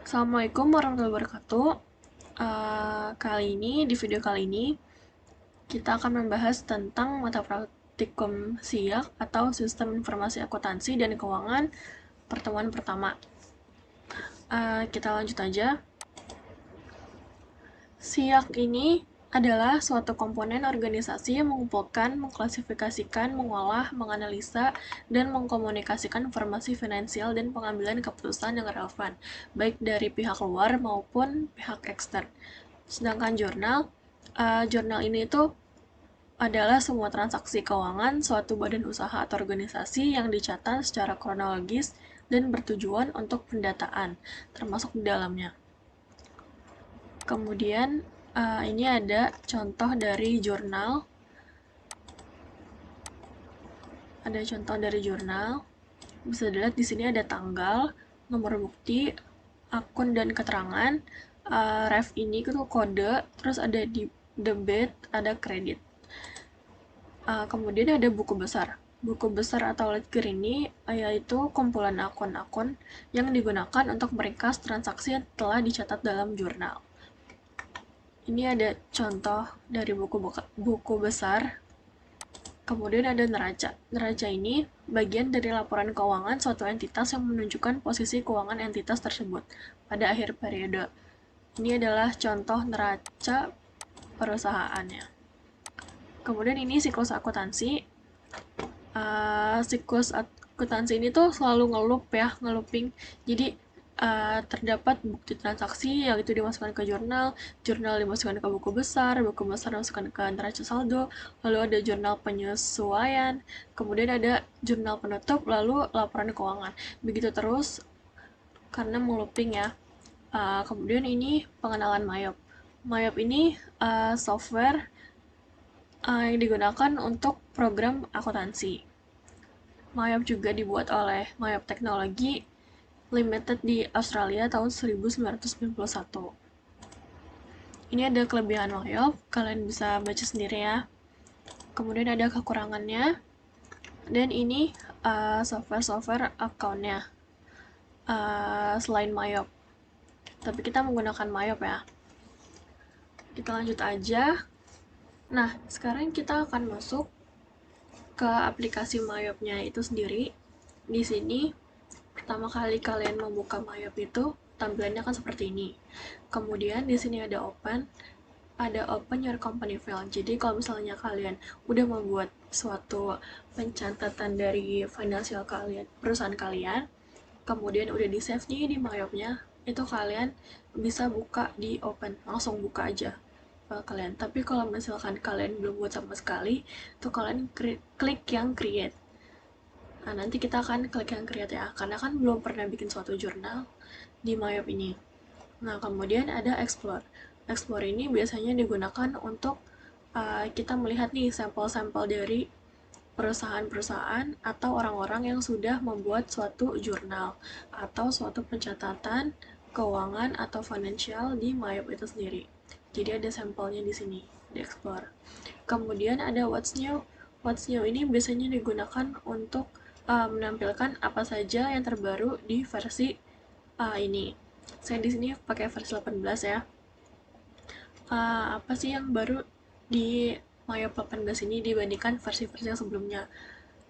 Assalamualaikum warahmatullahi wabarakatuh. Di video kali ini, kita akan membahas tentang mata praktikum SIAK atau Sistem Informasi Akuntansi dan Keuangan pertemuan pertama. Kita lanjut aja. SIAK ini adalah suatu komponen organisasi yang mengumpulkan, mengklasifikasikan, mengolah, menganalisa, dan mengkomunikasikan informasi finansial dan pengambilan keputusan yang relevan, baik dari pihak luar maupun pihak ekstern. Sedangkan jurnal ini itu adalah semua transaksi keuangan suatu badan usaha atau organisasi yang dicatat secara kronologis dan bertujuan untuk pendataan, termasuk di dalamnya. Kemudian ini ada contoh dari jurnal. Bisa dilihat di sini ada tanggal, nomor bukti, akun dan keterangan. Ref ini itu kode, terus ada di debit, ada kredit. Kemudian ada buku besar. Buku besar atau ledger ini yaitu kumpulan akun-akun yang digunakan untuk meringkas transaksi yang telah dicatat dalam jurnal. Ini ada contoh dari buku besar. Kemudian ada neraca. Neraca ini bagian dari laporan keuangan suatu entitas yang menunjukkan posisi keuangan entitas tersebut pada akhir periode. Ini adalah contoh neraca perusahaannya. Kemudian ini siklus akuntansi. Siklus akuntansi ini tuh selalu ngelooping. Jadi terdapat bukti transaksi yang itu dimasukkan ke jurnal dimasukkan ke buku besar dimasukkan ke neraca saldo, lalu ada jurnal penyesuaian, kemudian ada jurnal penutup, lalu laporan keuangan. Begitu terus karena ngelooping ya. Kemudian ini pengenalan Mayop. Mayop ini software yang digunakan untuk program akuntansi. Mayop juga dibuat oleh Mayop Teknologi Limited di Australia tahun 1991. Ini ada kelebihan Mayop, kalian bisa baca sendiri ya. Kemudian ada kekurangannya. Dan ini software account-nya selain Mayop. Tapi kita menggunakan Mayop ya. Kita lanjut aja. Nah, sekarang kita akan masuk ke aplikasi Mayopnya itu sendiri. Di sini pertama kali kalian membuka Mayop itu tampilannya akan seperti ini. Kemudian di sini ada open your company file. Jadi kalau misalnya kalian udah membuat suatu pencatatan dari financial kalian, perusahaan kalian, kemudian udah di save nih di Mayopnya, itu kalian bisa buka di open, langsung buka aja kalian. Tapi kalau misalkan kalian belum buat sama sekali, tuh kalian klik yang create. Nah, nanti kita akan klik yang create ya, karena kan belum pernah bikin suatu jurnal di Mayop ini. Nah, kemudian ada explore. Explore ini biasanya digunakan untuk kita melihat nih sampel-sampel dari perusahaan-perusahaan atau orang-orang yang sudah membuat suatu jurnal atau suatu pencatatan keuangan atau financial di Mayop itu sendiri. Jadi ada sampelnya di sini, di explore. Kemudian ada what's new. What's new ini biasanya digunakan untuk menampilkan apa saja yang terbaru di versi ini. Saya di sini pakai versi 18 ya. Apa sih yang baru di Mayop 18 ini dibandingkan versi-versi yang sebelumnya.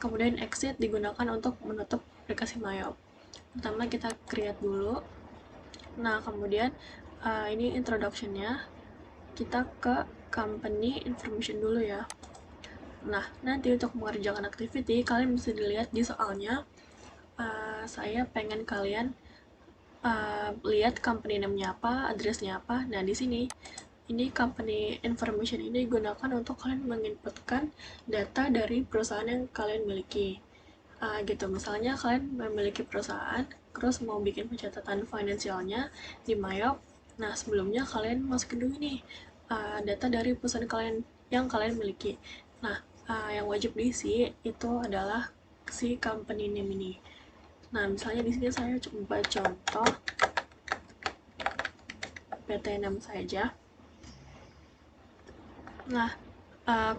Kemudian exit digunakan untuk menutup aplikasi Mayop. Pertama kita create dulu. Nah, kemudian ini introduction-nya. Kita ke company information dulu ya. Nah, nanti untuk mengerjakan activity, kalian bisa dilihat di soalnya. Saya pengen kalian lihat company name-nya apa, address-nya apa. Nah, di sini ini company information ini digunakan untuk kalian menginputkan data dari perusahaan yang kalian miliki. Gitu, misalnya kalian memiliki perusahaan, terus mau bikin pencatatan finansialnya di Mayop. Nah, sebelumnya kalian masukin dulu nih data dari perusahaan kalian yang kalian miliki. Nah, yang wajib diisi itu adalah si company name ini. Nah, misalnya di sini saya coba contoh PT6 saja. Nah,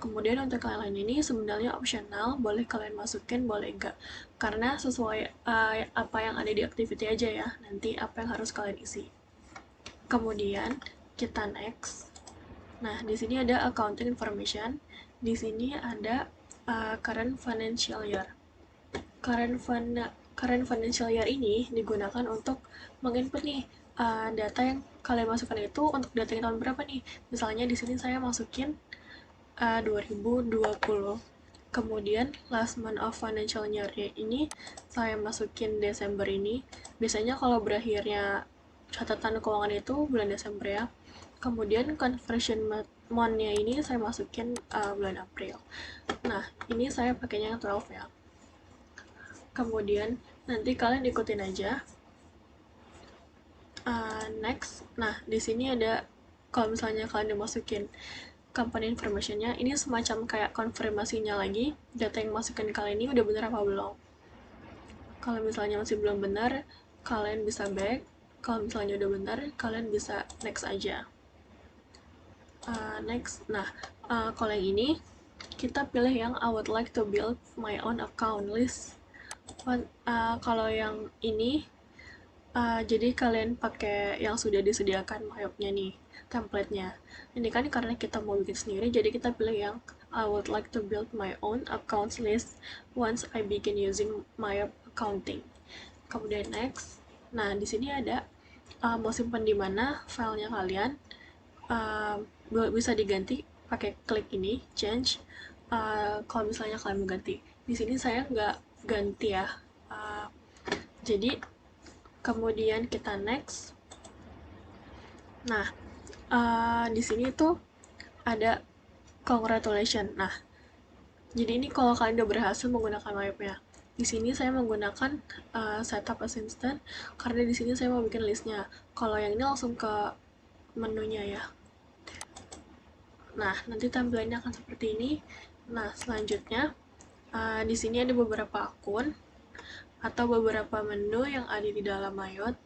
Kemudian untuk yang lain ini sebenarnya optional, boleh kalian masukin, boleh enggak. Karena sesuai apa yang ada di activity aja ya, nanti apa yang harus kalian isi. Kemudian kita next. Nah, di sini ada accounting information. Di sini ada current financial year. Current financial year ini digunakan untuk menginput nih data yang kalian masukkan itu untuk data yang tahun berapa nih. Misalnya di sini saya masukin 2020. Kemudian last month of financial year ini saya masukin Desember ini. Biasanya kalau berakhirnya catatan keuangan itu bulan Desember ya. Kemudian conversion month-nya ini saya masukin bulan April. Nah, ini saya pakainya yang 12 ya. Kemudian nanti kalian ikutin aja. Next. Nah, di sini ada kalau misalnya kalian dimasukin company information-nya, ini semacam kayak konfirmasinya lagi, data yang masukin kalian ini udah bener apa belum. Kalau misalnya masih belum benar, kalian bisa back. Kalau misalnya udah benar, kalian bisa next aja. Next. Nah, kalau yang ini, kita pilih yang I would like to build my own account list. Kalau yang ini, jadi kalian pakai yang sudah disediakan Mayop-nya nih, template-nya. Ini kan karena kita mau bikin sendiri, jadi kita pilih yang I would like to build my own accounts list once I begin using Mayop accounting. Kemudian next. Nah, di sini ada mau simpan di mana filenya kalian. Bisa diganti pakai klik ini, change. Kalau misalnya kalian mau ganti. Di sini saya nggak ganti ya. Jadi kemudian kita next. Nah, di sini tuh ada congratulations. Nah, jadi ini kalau kalian udah berhasil menggunakan Mayop-nya. Di sini saya menggunakan setup assistant karena di sini saya mau bikin listnya. Kalau yang ini langsung ke menunya ya. Nah, nanti tampilannya akan seperti ini. Nah, selanjutnya di sini ada beberapa akun atau beberapa menu yang ada di dalam Mayot.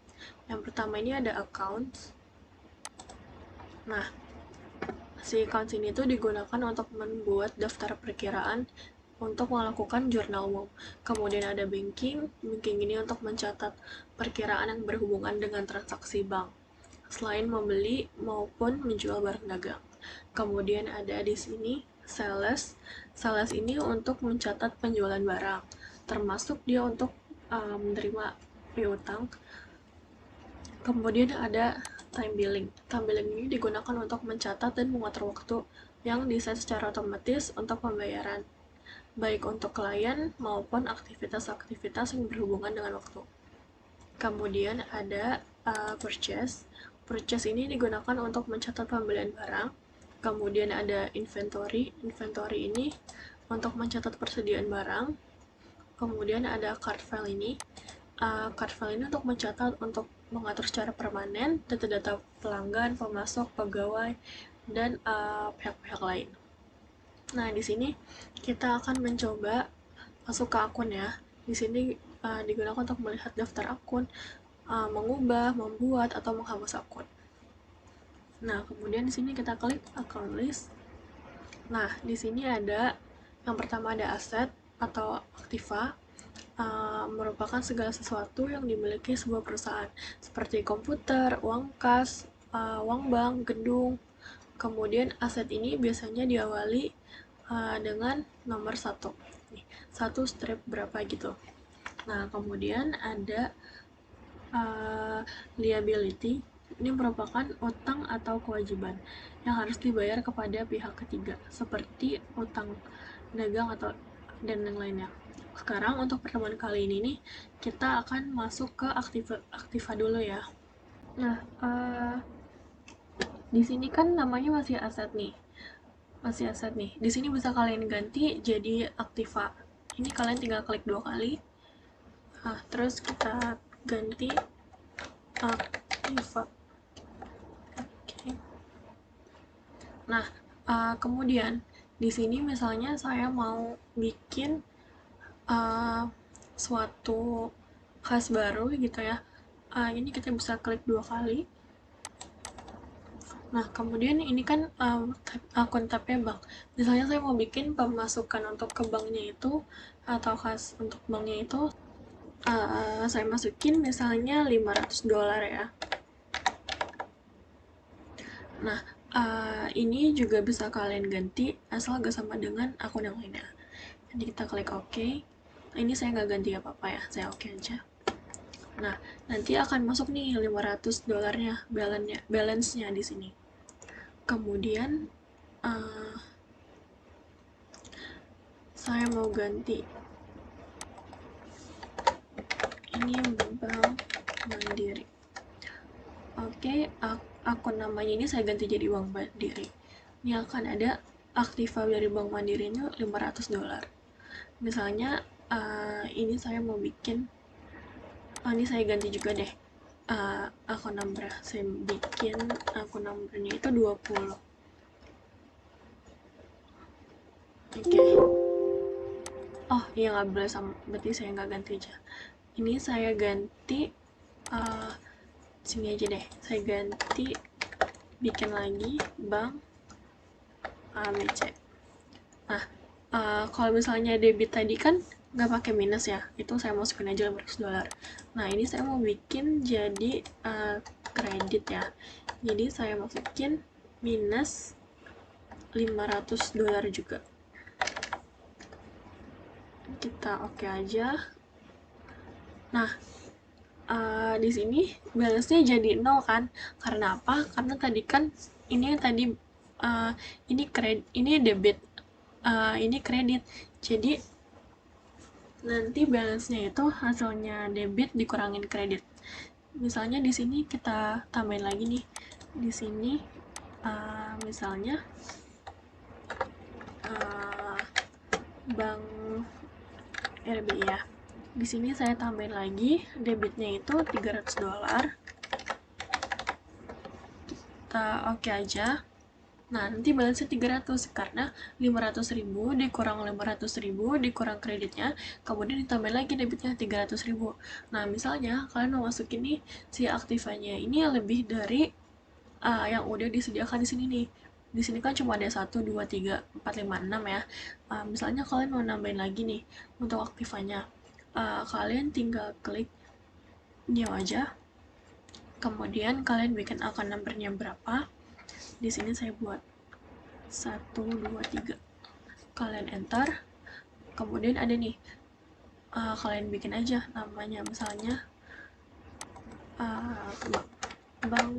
Yang pertama ini ada accounts. Nah, si accounts ini tuh digunakan untuk membuat daftar perkiraan untuk melakukan jurnal umum. Kemudian ada banking. Banking ini untuk mencatat perkiraan yang berhubungan dengan transaksi bank, selain membeli maupun menjual barang dagang. Kemudian ada di sini sales. Sales ini untuk mencatat penjualan barang, termasuk dia untuk menerima piutang. Kemudian ada time billing. Time billing ini digunakan untuk mencatat dan mengatur waktu yang diset secara otomatis untuk pembayaran, baik untuk klien maupun aktivitas-aktivitas yang berhubungan dengan waktu. Kemudian ada purchase. Purchase ini digunakan untuk mencatat pembelian barang. Kemudian ada inventory. Inventory ini untuk mencatat persediaan barang. Kemudian ada cart file ini. Cart file ini untuk mencatat, untuk mengatur secara permanen data-data pelanggan, pemasok, pegawai, dan pihak-pihak lain. Nah, di sini kita akan mencoba masuk ke akun ya. Di sini digunakan untuk melihat daftar akun, mengubah, membuat, atau menghapus akun. Nah, kemudian di sini kita klik account list. Nah, di sini ada yang pertama ada aset atau aktiva, merupakan segala sesuatu yang dimiliki sebuah perusahaan, seperti komputer, uang kas, uang bank, gedung. Kemudian aset ini biasanya diawali dengan nomor 1. Nih, 1 strip berapa gitu. Nah, kemudian ada liability. Ini merupakan utang atau kewajiban yang harus dibayar kepada pihak ketiga, seperti utang dagang atau dan yang lainnya. Sekarang untuk pertemuan kali ini nih, kita akan masuk ke aktiva dulu ya. Nah, di sini kan namanya masih aset nih. Masih aset nih. Di sini bisa kalian ganti jadi aktiva. Ini kalian tinggal klik 2 kali. Terus kita ganti aktiva. Okay. Nah, kemudian di sini misalnya saya mau bikin suatu khas baru gitu ya. Ini kita bisa klik 2 kali. Nah, kemudian ini kan akun tabnya bank. Misalnya saya mau bikin pemasukan untuk ke banknya itu, atau khas untuk banknya itu, saya masukin misalnya $500 ya. Nah, ini juga bisa kalian ganti asal gak sama dengan akun yang lainnya. Jadi kita klik OK. Ini saya nggak ganti apa-apa ya, saya OK aja. Nah, nanti akan masuk nih $500-nya, balance-nya di sini. Kemudian saya mau ganti ini Bank Mandiri. Oke, akun namanya ini saya ganti jadi Bank Mandiri. Ini akan ada aktiva dari Bank Mandirinya $500. Misalnya ini saya mau bikin, ini saya ganti juga deh akun number. Saya bikin akun numbernya itu 20. Oke. Oh iya, nggak boleh sama, berarti saya nggak ganti aja. Ini saya ganti sini aja deh, saya ganti bikin lagi Bank ABC. Nah, kalau misalnya debit tadi kan nggak pakai minus ya, itu saya masukin aja $500. Nah, ini saya mau bikin jadi kredit ya, jadi saya masukin minus $500 juga. Kita oke aja. Nah, di sini balance-nya jadi 0 kan? Karena apa? Karena tadi kan ini ini debit, ini kredit. Jadi nanti balance-nya itu hasilnya debit dikurangin kredit. Misalnya di sini kita tambahin lagi nih. Di sini misalnya Bank RBI ya. Di sini saya tambahin lagi debitnya itu $300. Kita oke aja. Nah, nanti balance-nya 300 karena 500.000 dikurang 500.000 dikurang kreditnya, kemudian ditambah lagi debitnya 300.000. Nah, misalnya kalian mau masukin nih si aktivanya ini lebih dari yang udah disediakan di sini nih. Di sini kan cuma ada 1, 2, 3, 4, 5, 6 ya. Misalnya kalian mau nambahin lagi nih untuk aktivanya. Kalian tinggal klik new aja. Kemudian kalian bikin akun numbernya berapa. Di sini saya buat 1, 2, 3. Kalian enter. Kemudian ada nih, kalian bikin aja namanya, misalnya Bank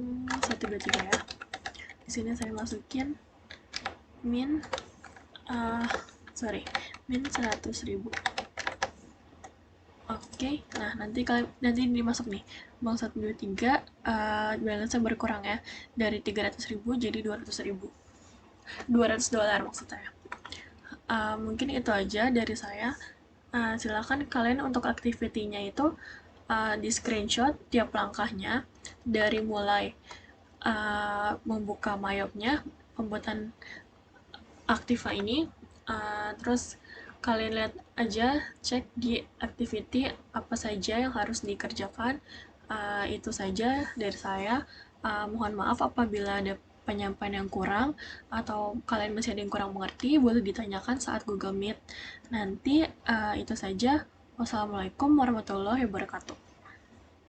123 ya. Di sini saya masukin min 100.000. Oke, nah nanti dimasuk nih Bank 123, balance-nya berkurang ya dari 300.000 jadi 200.000. $200 maksudnya. Mungkin itu aja dari saya. Silakan kalian untuk activity-nya itu di screenshot tiap langkahnya dari mulai membuka Mayopnya, pembuatan Aktiva ini, terus kalian lihat aja, cek di activity apa saja yang harus dikerjakan. Itu saja dari saya. Mohon maaf apabila ada penyampaian yang kurang atau kalian masih ada yang kurang mengerti, boleh ditanyakan saat Google Meet. Nanti itu saja. Wassalamualaikum warahmatullahi wabarakatuh.